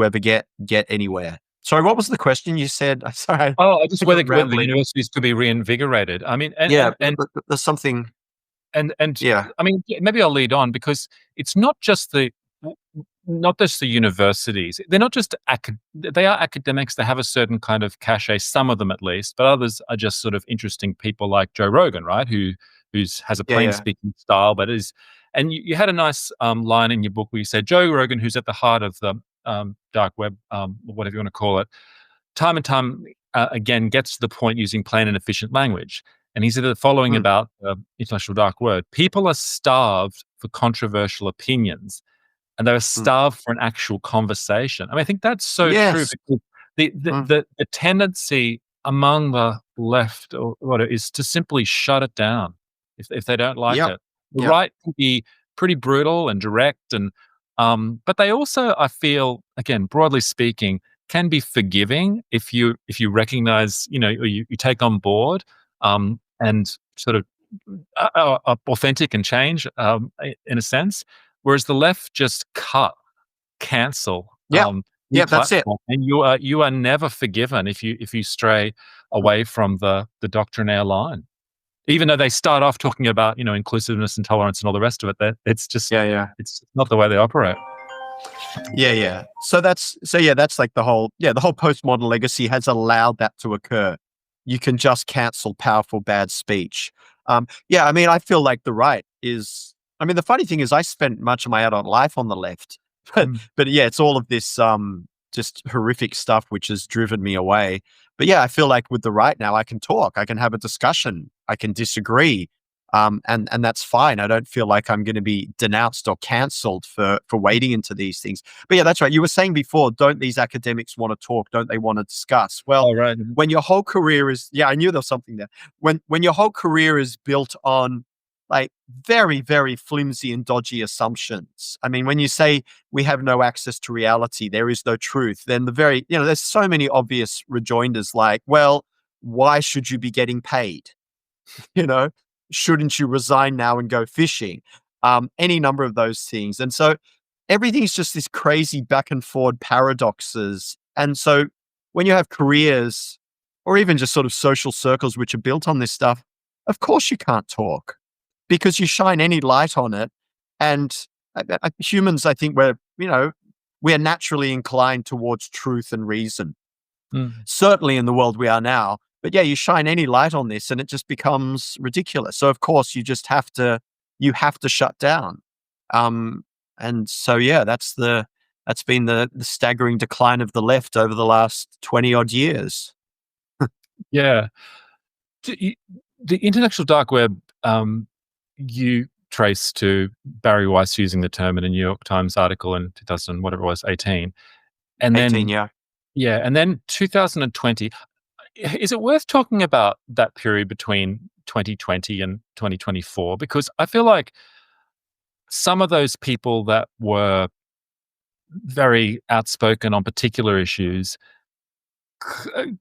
ever get anywhere. Sorry, what was the question you said? Sorry, I Oh, just think I'm whether the rambling. universities could be reinvigorated. I mean, and Yeah, and and but there's something. and Yeah. I mean, yeah, maybe I'll lead on because it's not just the universities. They're not just they are academics. They have a certain kind of cachet, some of them at least, but others are just sort of interesting people like Joe Rogan, right? Who's has a Yeah, plain yeah. speaking style, but is and you had a nice line in your book where you said Joe Rogan, who's at the heart of the dark web, whatever you want to call it, time and time again gets to the point using plain and efficient language. And he said the following Mm, about intellectual dark word: people are starved for controversial opinions, and they were mm. starved for an actual conversation. I mean, I think that's so true Yes. because Mm, the tendency among the left or what is to simply shut it down if they don't like yep. it. The Yep. right can be pretty brutal and direct, and but they also, I feel, again, broadly speaking, can be forgiving if you recognize, or you take on board and sort of authentic and change in a sense. Whereas the left just cut, cancel, Yep. Yep. That's it. deplatform, and you are never forgiven if you stray away from the doctrinaire line. Even though they start off talking about inclusiveness and tolerance and all the rest of it, that Yeah. Yeah. it's not the way they operate. Yeah, yeah. So that's like the whole postmodern legacy has allowed that to occur. You can just cancel powerful bad speech. Yeah, I mean, I feel like the right is. I mean, the funny thing is, I spent much of my adult life on the left, but Mm. but yeah, it's all of this just horrific stuff which has driven me away. But yeah, I feel like with the right now, I can talk, I can have a discussion, I can disagree, and that's fine. I don't feel like I'm going to be denounced or cancelled for wading into these things. But yeah, that's right. You were saying before, don't these academics want to talk? Don't they want to discuss? Well, Oh, right. when your whole career is, yeah, I knew there was something there. When your whole career is built on like very, very flimsy and dodgy assumptions. I mean, when you say we have no access to reality, there is no truth, then there's so many obvious rejoinders like, well, why should you be getting paid? you know, shouldn't you resign now and go fishing? Any number of those things. And so everything's just this crazy back and forward paradoxes. And so when you have careers or even just sort of social circles which are built on this stuff, of course you can't talk because you shine any light on it. And humans, I think we're naturally inclined towards truth and reason, Mm. certainly in the world we are now. But yeah, you shine any light on this and it just becomes ridiculous. So of course you have to shut down. Um, and so yeah, that's been the staggering decline of the left over the last 20 odd years. Yeah. D- the intellectual dark web, you trace to Barry Weiss using the term in a New York Times article in 2000, whatever it was, 18. And 18, then, yeah. yeah, and then 2020. Is it worth talking about that period between 2020 and 2024? Because I feel like some of those people that were very outspoken on particular issues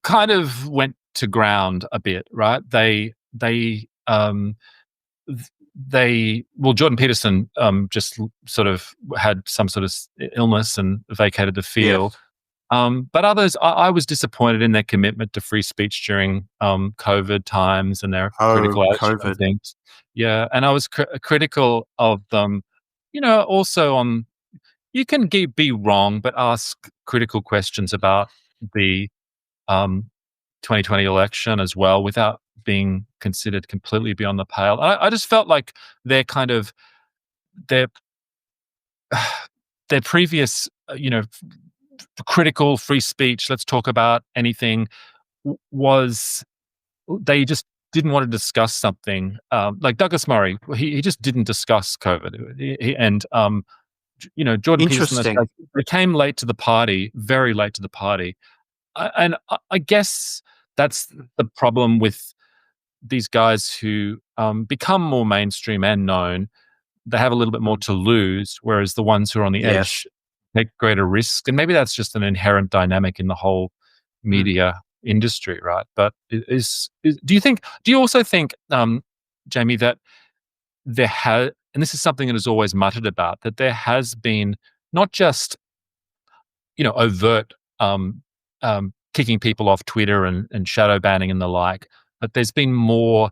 kind of went to ground a bit, right? Well, Jordan Peterson just sort of had some sort of illness and vacated the field. Yes. But others, I was disappointed in their commitment to free speech during COVID times and their Oh, critical action on COVID. things. Yeah, and I was critical of them, also on you can be wrong, but ask critical questions about the um, 2020 election as well without being considered completely beyond the pale. I just felt like their kind of their their previous, critical free speech. Let's talk about anything. Was they just didn't want to discuss something like Douglas Murray? He just didn't discuss COVID, and Jordan Peterson. Those Interesting. guys, they came late to the party, very late to the party, and I guess that's the problem with these guys who become more mainstream and known. They have a little bit more to lose, whereas the ones who are on the Yes. edge take greater risk. And maybe that's just an inherent dynamic in the whole Mm. media industry, right? But do you also think, Jamie, that there has, and this is something that is always muttered about, that there has been not just overt kicking people off Twitter and shadow banning and the like, but there's been more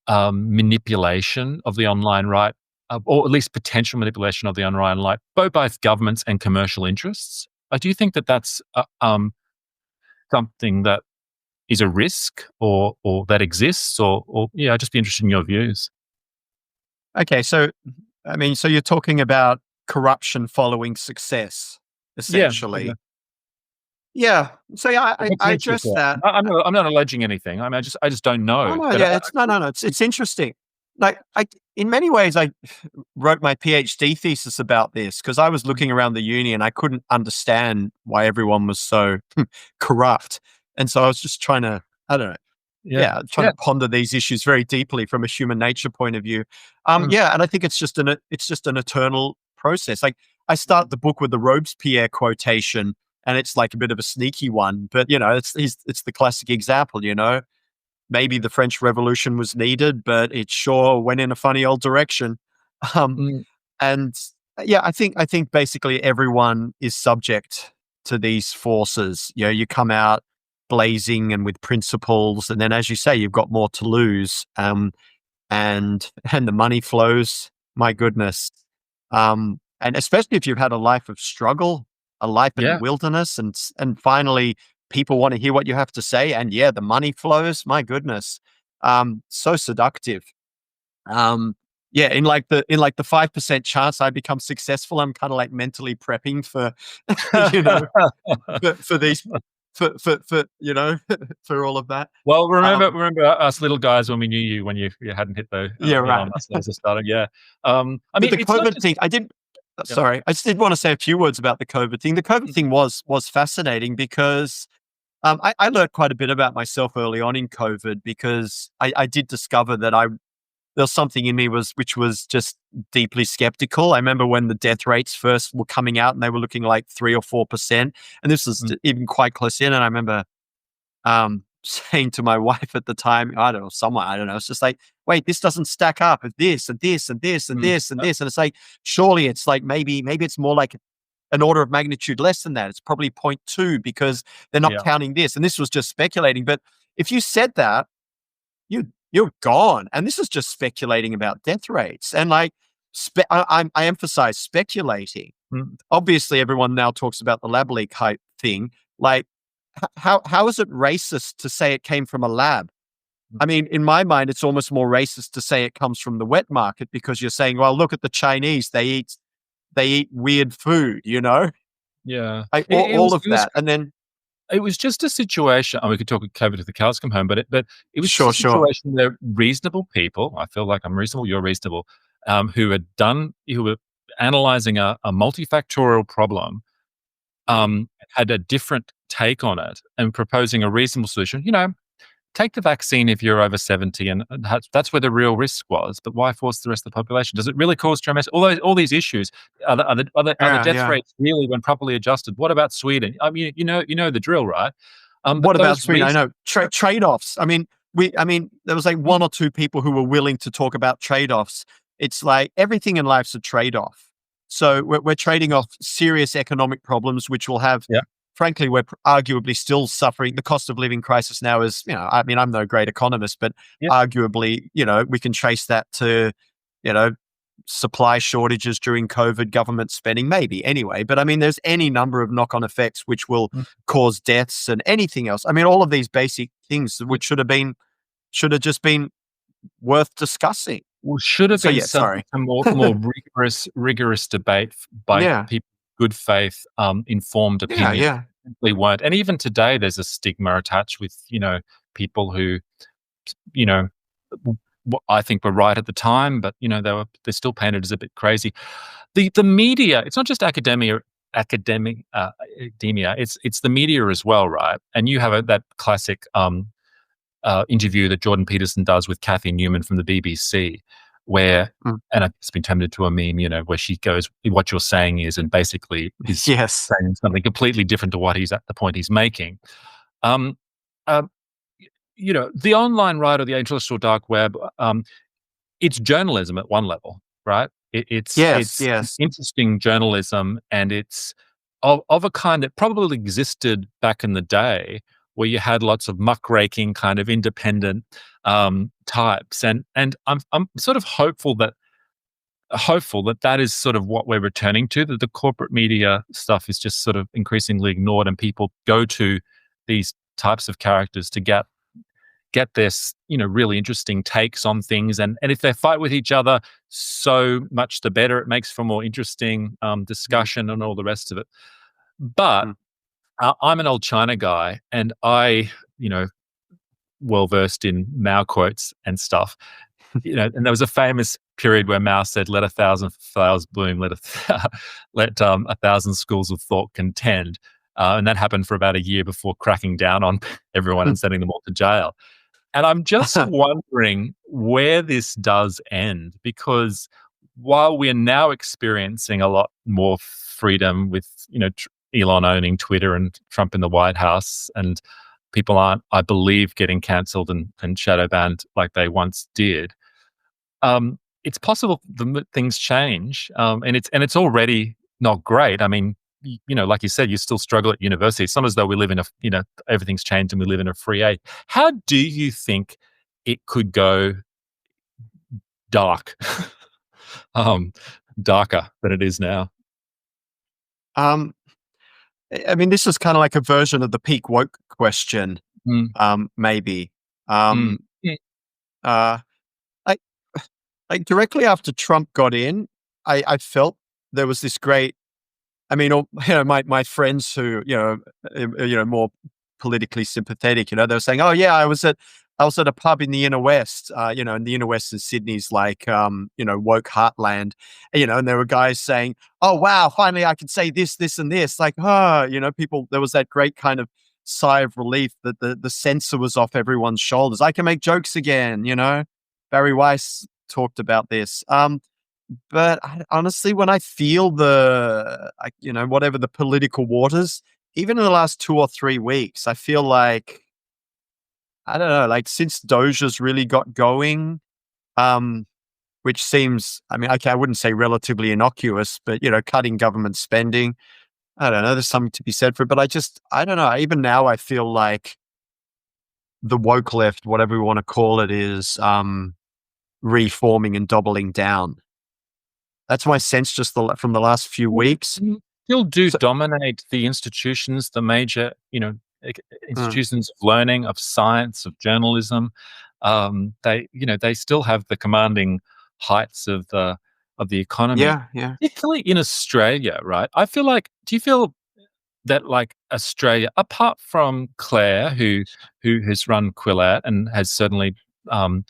manipulation of the online right, or at least potential manipulation of the online right, both governments and commercial interests. Do you think that that's something that is a risk, or that exists, or yeah, I'd just be interested in your views. Okay, so so you're talking about corruption following success, Yeah, yeah. essentially. Yeah. So yeah, I Potential addressed for that. it. I'm not alleging anything. I mean, I just don't Oh know. no, But yeah, no. It's interesting. Like in many ways, I wrote my PhD thesis about this because I was looking around the uni and I couldn't understand why everyone was so corrupt, and so I was just trying to, I don't know, yeah, yeah, trying yeah, to ponder these issues very deeply from a human nature point of view. mm, Yeah, and I think it's just an eternal process. Like I start the book with the Robespierre quotation, and it's like a bit of a sneaky one, but it's the classic example. Maybe the French Revolution was needed, but it sure went in a funny old direction. Um, mm, and yeah, I think basically everyone is subject to these forces. You come out blazing and with principles, and then as you say, you've got more to lose. And the money flows. My goodness. And especially if you've had a life of struggle, a life in the yeah. wilderness, and finally people want to hear what you have to say, and yeah, the money flows. My goodness, so seductive. Um, yeah, in like the 5% chance I become successful, I'm kind of like mentally prepping for, you know, for these, for for all of that. Well, remember Um, remember us little guys when we knew you, when you hadn't hit the yeah, Elon right. Musk laser starting. Yeah. I But mean, the it's not COVID just. thing, I did. Yeah. Sorry, I just did want to say a few words about the COVID thing. The COVID Mm, thing was fascinating because I learned quite a bit about myself early on in COVID because I did discover that there was something in me which was just deeply skeptical. I remember when the death rates first were coming out and they were looking like 3 or 4%, and this was mm, even quite close in. And I remember saying to my wife at the time, I don't know, someone, I don't know, it's just like, wait, this doesn't stack up with this and this and this and this and this. And it's like, surely it's like maybe it's more like an order of magnitude less than that. It's probably point 0.2 because they're not yeah. counting this. And this was just speculating. But if you said that, you're gone. And this is just speculating about death rates. And like I emphasize speculating. Mm, Obviously, everyone now talks about the lab leak hype thing. Like, how is it racist to say it came from a lab? mm, I mean, in my mind, it's almost more racist to say it comes from the wet market because you're saying, well, look at the Chinese; they eat weird food, yeah. all, It all was of that, and then it was just a situation. We could talk COVID to the cows come home, but it was just a sure, situation where reasonable people. I feel like I'm reasonable. You're reasonable. Who were analyzing a multifactorial problem, mm, had a different take on it and proposing a reasonable solution. Take the vaccine if you're over 70, and that's where the real risk was. But why force the rest of the population? Does it really cause tremendous? All these issues, are the yeah, death yeah, rates really, when properly adjusted? What about Sweden? I mean, you know the drill, right? What But about those screen? I reasons, know trade-offs. I mean, there was like one or two people who were willing to talk about trade-offs. It's like everything in life's a trade-off. So we're trading off serious economic problems, which will have, yeah, frankly, we're arguably still suffering. The cost of living crisis now is, I mean, I'm no great economist, but yeah, arguably, we can trace that to, you know, supply shortages during COVID, government spending, maybe anyway. But I mean, there's any number of knock-on effects which will mm, cause deaths and anything else. I mean, all of these basic things yeah. which should have just been worth discussing. Well, should have So been yeah, subject sorry. to more rigorous debate by Yeah, people of good faith, informed yeah, opinion. yeah, Simply weren't, and even today, there's a stigma attached with people who you know what I think were right at the time, but they're still painted as a bit crazy. The media, it's not just academia, it's the media as well, right? And you have that classic interview that Jordan Peterson does with Kathy Newman from the BBC, where, mm, and it's been turned into a meme, where she goes, "What you're saying is," and basically is yes, saying something completely different to what he's at the point he's making. Um, uh, the online right or the intellectual dark web, it's journalism at one level, right? yes, It's yes, interesting journalism, and it's of a kind that probably existed back in the day, where you had lots of muckraking kind of independent types, and I'm sort of hopeful that that is sort of what we're returning to, that the corporate media stuff is just sort of increasingly ignored, and people go to these types of characters to get this, really interesting takes on things. And if they fight with each other, so much the better. It makes for more interesting mm, discussion and all the rest of it. But mm. I'm an old China guy, and I, well versed in Mao quotes and stuff. And there was a famous period where Mao said, "Let a thousand flowers bloom, let a thousand schools of thought contend," and that happened for about a year before cracking down on everyone and sending them all to jail. And I'm just wondering where this does end, because while we're now experiencing a lot more freedom with, Elon owning Twitter and Trump in the White House, and people aren't, I believe, getting cancelled and shadow banned like they once did, it's possible things change, and it's already not great. I mean, like you said, you still struggle at university. It's not as though we live in everything's changed and we live in a free age. How do you think it could go dark, um, darker than it is now? um, I mean, this is kind of like a version of the peak woke question, Mm, maybe. mm, Um, mm, uh, I like directly after Trump got in, I felt there was this great. I mean, all, my friends who more politically sympathetic, they were saying, "Oh yeah, I was at a pub in the inner west, and the inner west in Sydney's like woke heartland, and there were guys saying, "Oh wow, finally I can say this, this, and this." Like, people. There was that great kind of sigh of relief that the censor was off everyone's shoulders. I can make jokes again. Barry Weiss talked about this. But honestly, when I feel whatever the political waters, even in the last 2 or 3 weeks, I feel like, I don't know, like since Doja's really got going, um, which seems, I mean, okay, I wouldn't say relatively innocuous, but, cutting government spending, I don't know, there's something to be said for it. But I don't know, even now I feel like the woke left, whatever we want to call it, is reforming and doubling down. That's my sense just from the last few Well, weeks. still do So, dominate the institutions, the major, uh, institutions of learning, of science, of journalism. They still have the commanding heights of the economy, yeah, yeah. particularly in Australia, right? I feel like, do you feel that, like, Australia, apart from Claire, who has run Quillette and has certainly um,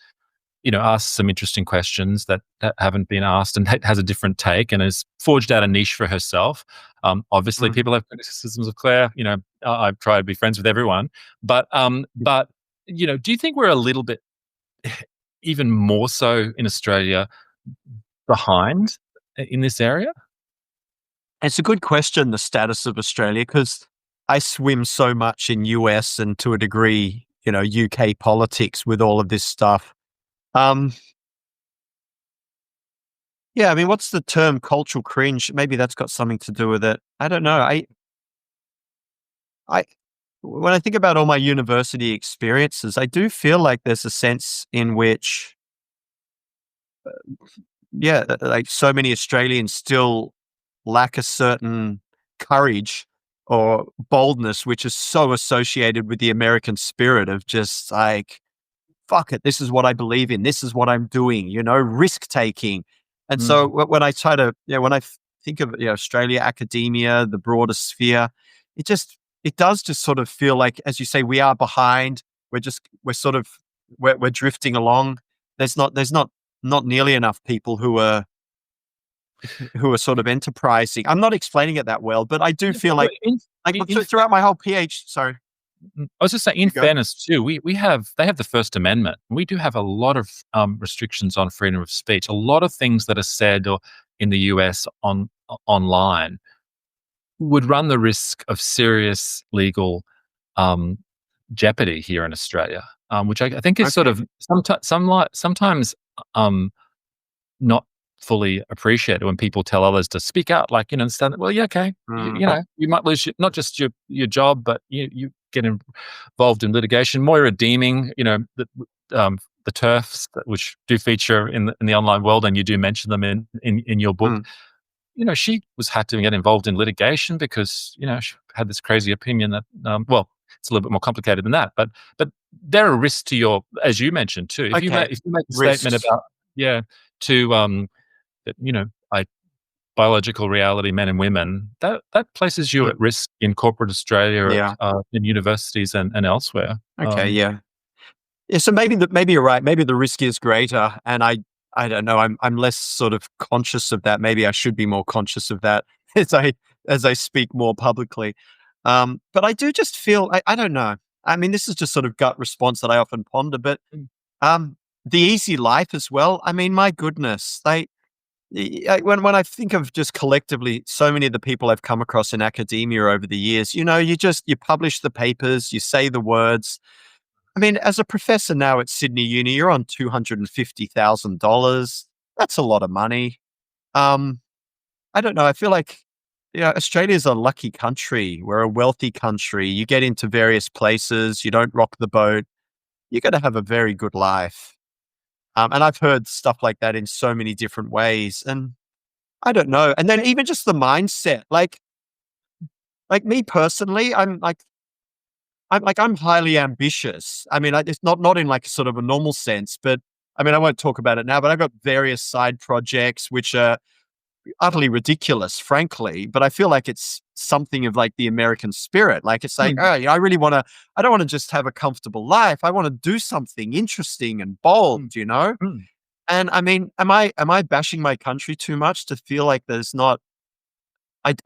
asked some interesting questions that haven't been asked, and has a different take and has forged out a niche for herself. Obviously, Mm. people have criticisms of Claire. I've tried to be friends with everyone, but do you think we're a little bit, even more so in Australia, behind in this area? It's a good question, the status of Australia, because I swim so much in US and to a degree, UK politics with all of this stuff. Um, yeah, I mean, what's the term cultural cringe? Maybe that's got something to do with it. I don't know. I, when I think about all my university experiences, I do feel like there's a sense in which, yeah, like so many Australians still lack a certain courage or boldness, which is so associated with the American spirit of just like, fuck it, this is what I believe in, this is what I'm doing, risk taking. And so Mm. when I try to, when I think of Australia, academia, the broader sphere, it just, it does just sort of feel like, as you say, we are behind. We're sort of, we're drifting along. There's not nearly enough people who are sort of enterprising. I'm not explaining it that well, but I do Yeah, feel well, like in throughout my whole sorry, I was just saying, in you go. fairness too, we have they have the First Amendment. We do have a lot of restrictions on freedom of speech. A lot of things that are said or in the US online would run the risk of serious legal um, jeopardy here in Australia, which I think is sort Okay. of sometimes um, not fully appreciated when people tell others to speak out. Like, understand that. Well, yeah, okay, Mm, you might lose not just your job, but you get involved in litigation. More redeeming, the turfs which do feature in the online world, and you do mention them in your book. mm, She was had to get involved in litigation because she had this crazy opinion that well, it's a little bit more complicated than that, but there are risks to your, as you mentioned too. okay. If you make a statement Risks. about yeah to that I biological reality, men and women, that places you Mm, at risk in corporate Australia, yeah. in universities and elsewhere. Okay. Yeah. Yeah. So maybe you're right. Maybe the risk is greater, and I don't know. I'm less sort of conscious of that. Maybe I should be more conscious of that as I speak more publicly. But I do just feel I don't know. I mean, this is just sort of gut response that I often ponder. But Mm, um, the easy life as well. I mean, my goodness, when I think of just collectively so many of the people I've come across in academia over the years, you publish the papers, you say the words. I mean, as a professor now at Sydney Uni, you're on $250,000. That's a lot of money. Um, I don't know. I feel like Australia's a lucky country. We're a wealthy country. You get into various places, you don't rock the boat. You're going to have a very good life. And I've heard stuff like that in so many different ways. And I don't know. And then even just the mindset, like me personally, I'm highly ambitious. I mean, it's not in like sort of a normal sense, but I mean, I won't talk about it now, but I've got various side projects which are utterly ridiculous, frankly, but I feel like it's something of like the American spirit. Like it's like, mm, oh, I don't want to just have a comfortable life. I want to do something interesting and bold, mm, you know? mm. And I mean, am I bashing my country too much to feel like there's not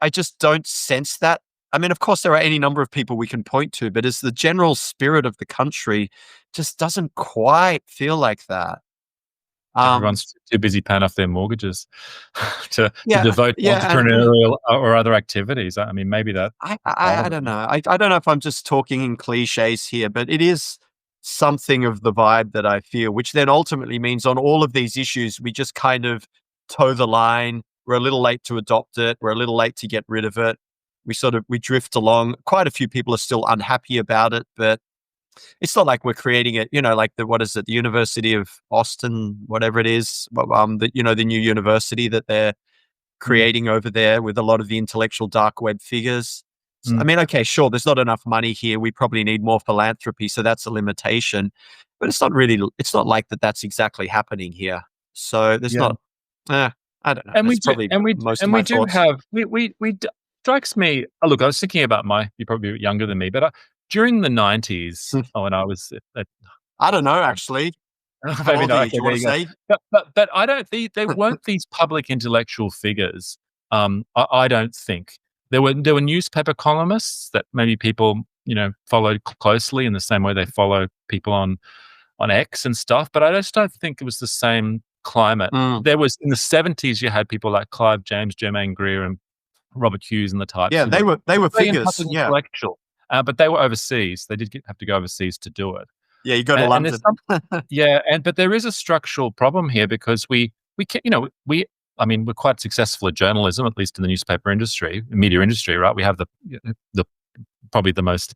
I just don't sense that. I mean, of course, there are any number of people we can point to, but as the general spirit of the country just doesn't quite feel like that. Um, Everyone's too busy paying off their mortgages to yeah, devote to yeah, and entrepreneurial or other activities. I mean, maybe that's part I of it. don't know. I don't know if I'm just talking in cliches here, but it is something of the vibe that I feel, which then ultimately means on all of these issues, we just kind of toe the line. We're a little late to adopt it. We're a little late to get rid of it. We drift along. Quite a few people are still unhappy about it, but it's not like we're creating it, like what is it, the University of Austin, whatever it is, the new university that they're Mm, creating over there with a lot of the intellectual dark web figures. I mm, mean, okay, sure, there's not enough money here. We probably need more philanthropy, so that's a limitation. But it's not like that's exactly happening here. So there's yeah. not, I don't know. And we That's do, probably and we d most of and my we do thoughts. have we d strikes me look, I was thinking about you're probably a bit younger than me, but, during the '90s, Hmm. when I was at I don't know, actually. How maybe old are not, you? Do okay, you there want to you go. say? But I don't think there weren't these public intellectual figures, I don't think. There were newspaper columnists that maybe people, followed closely in the same way they follow people on X and stuff, but I just don't think it was the same climate. Mm, There was in the '70s, you had people like Clive James, Germaine Greer, and Robert Hughes and the types Yeah, who were they were brilliant type figures. of Yeah. intellectual, but they were overseas. They did have to go overseas to do it. Yeah, you go to And there's London. some yeah, and but there is a structural problem here because we can we I mean, we're quite successful at journalism, at least in the newspaper industry, media industry, right? We have the probably the most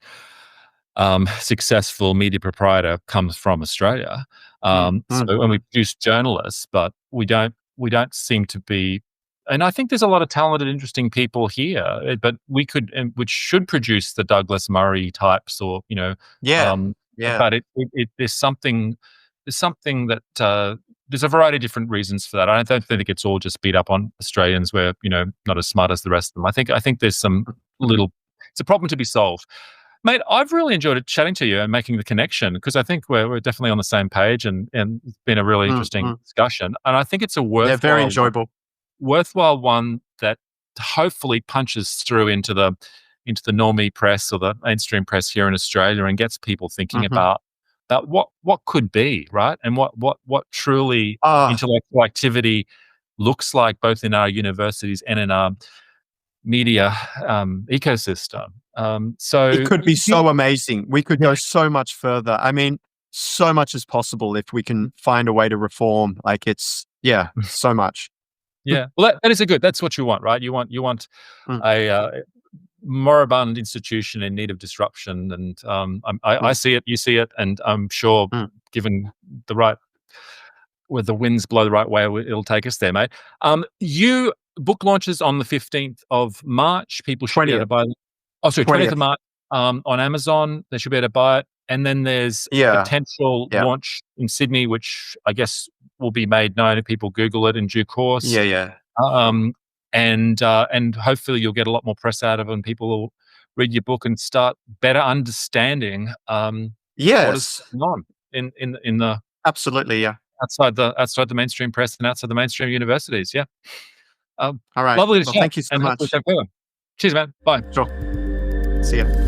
successful media proprietor comes from Australia. Mm, So, mm, and we mm. produce journalists, but we don't seem to be. And I think there's a lot of talented, interesting people here, but we could, and which should produce the Douglas Murray types, or Yeah, um, yeah. but there's something that there's a variety of different reasons for that. I don't think it's all just beat up on Australians. We're not as smart as the rest of them. I think there's some Mm, little. It's a problem to be solved. Mate, I've really enjoyed it chatting to you and making the connection because I think we're definitely on the same page, and it's been a really mm, interesting mm. discussion. And I think it's a They're very enjoyable. worthwhile one that hopefully punches through into the normie press or the mainstream press here in Australia and gets people thinking Mhm. about what could be, right? And what truly Ah, intellectual activity looks like both in our universities and in our media ecosystem. it So could be you- so amazing. We could yeah, go so much further. I mean, so much is possible if we can find a way to reform. Like, it's yeah, so much. yeah. Well, that is a good. That's what you want, right? You want Mm, a moribund institution in need of disruption, and I mm, see it, you see it, and I'm sure, mm. given the right, where the winds blow the right way, it'll take us there, mate. You book launches on the 15th of March. People should be able to 20th. buy. Oh, sorry, 20th of 20th. March. On Amazon, they should be able to buy it, and then there's a Yeah, potential yeah, launch in Sydney, which I guess will be made known if people Google it in due course. yeah, yeah. Um, and hopefully you'll get a lot more press out of it, and people will read your book and start better understanding what is Yes, going on in the absolutely, yeah. outside the mainstream press and outside the mainstream universities. Yeah, um, Alright. lovely to Well, chat, thank you so and hopefully much. chat further. Cheers, man. Bye. Sure. See ya.